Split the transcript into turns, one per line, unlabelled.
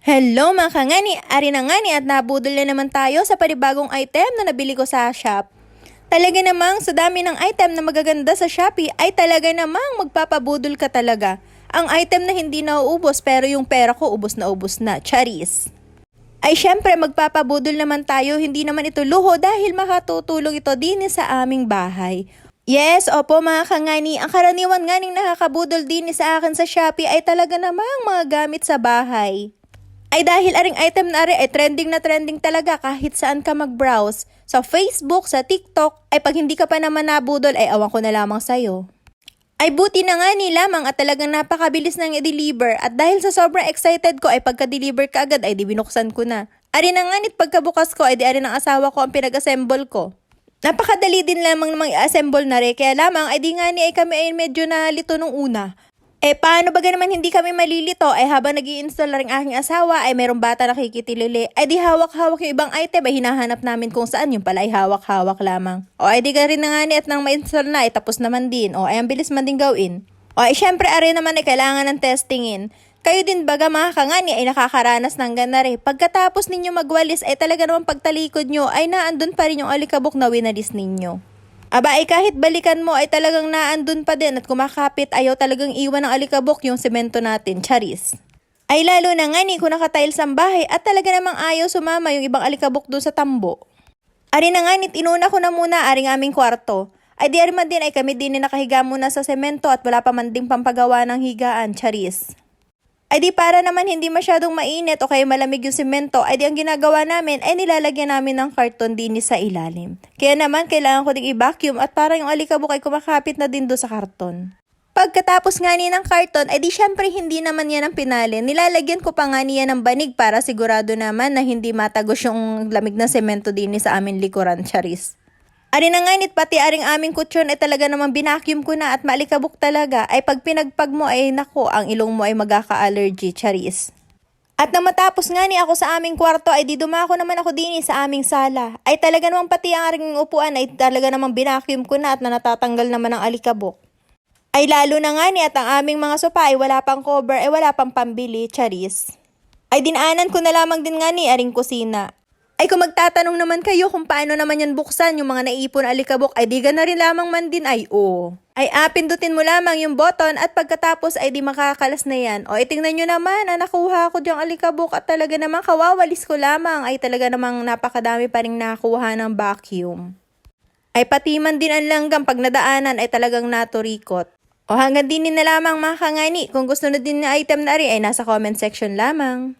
Hello mga kangani! Ari na ngani at nabudol na naman tayo sa panibagong item na nabili ko sa shop. Talaga namang sa dami ng item na magaganda sa Shopee ay talaga namang magpapabudol ka talaga. Ang item na hindi nauubos pero yung pera ko ubos na. Charis! Ay syempre magpapabudol naman tayo, hindi naman ito luho dahil makatutulong ito din sa aming bahay. Yes, opo mga kangani, ang karaniwan nganing nakakabudol din sa akin sa Shopee ay talaga namang mga gamit sa bahay. Ay dahil aring item na ari ay trending na trending talaga kahit saan ka mag-browse. Sa Facebook, sa TikTok, ay pag hindi ka pa naman nabudol ay awan ko na lamang sa'yo. Ay buti na nga ni lamang at talagang napakabilis nang i-deliver at dahil sa sobrang excited ko ay pagka-deliver ka agad ay di binuksan ko na. Ari na nga nit pagkabukas ko ay di ari ng asawa ko ang pinag-assemble ko. Napakadali din lamang namang i-assemble na rin kaya lamang ay di nga ni ay kami ay medyo nalito nung una. Paano ba naman hindi kami malilito? Habang nag-i-install na rin aking asawa, ay merong bata nakikitilili. Di hawak-hawak yung ibang item, hinahanap namin kung saan yung pala ay hawak-hawak lamang. Di ka rin na nga ni at nang ma-install na, tapos naman din. Ang bilis man din gawin. Syempre, ari naman ay kailangan ng testingin. Kayo din baga mga kangani ay nakakaranas ng ganare. Pagkatapos ninyo magwalis ay talaga naman pagtalikod nyo ay naandun pa rin yung alikabok na winalis ninyo. Kahit balikan mo ay talagang naandun pa din at kumakapit ayaw talagang iwan ng alikabok yung semento natin, charis. Ay lalo na nga ni kung nakatiles ang bahay at talaga namang ayaw sumama yung ibang alikabok doon sa tambo. Ari na nga nit inuna ko na muna aring aming kwarto. Ay di man din ay kami din nakahiga muna sa semento at wala pa man ding pampagawa ng higaan, charis. Ay di para naman hindi masyadong mainit o kaya malamig yung semento, ay di ang ginagawa namin ay nilalagyan namin ng karton din sa ilalim. Kaya naman kailangan ko ding i-vacuum at parang yung alikabok ay kumakapit na din doon sa karton. Pagkatapos nga niya ng karton, ay di syempre hindi naman yan ang pinalin. Nilalagyan ko pa nga niya ng banig para sigurado naman na hindi matagos yung lamig na semento din sa amin likuran, charis. Ari na nga nit pati aring aming kutsyon ay talaga namang binacuum ko na at maalikabok talaga ay pag pinagpag mo ay nako ang ilong mo ay magkaka-allergy, charis. At nang matapos nga ni ako sa aming kwarto ay di dumako naman ako din sa aming sala. Ay talaga namang pati ang aring upuan ay talaga namang binacuum ko na at natatanggal naman ang alikabok. Ay lalo na nga ni at ang aming mga sopa ay wala pang cover ay wala pang pambili, charis. Ay dinaanan ko na lamang din nga ni aring kusina. Ay kung magtatanong naman kayo kung paano naman yan buksan yung mga naipon alikabok ay di na rin lamang man din ay pindutin mo lamang yung button at pagkatapos ay di makakalas na yan. Tingnan nyo naman nakuha ko diyang alikabok at talaga namang kawawalis ko lamang ay talaga namang napakadami pa rin nakuha ng vacuum. Ay pati man din ang langgam pag nadaanan ay talagang naturikot. Hanggang din na lamang mga kangani. Kung gusto na din na item na rin ay nasa comment section lamang.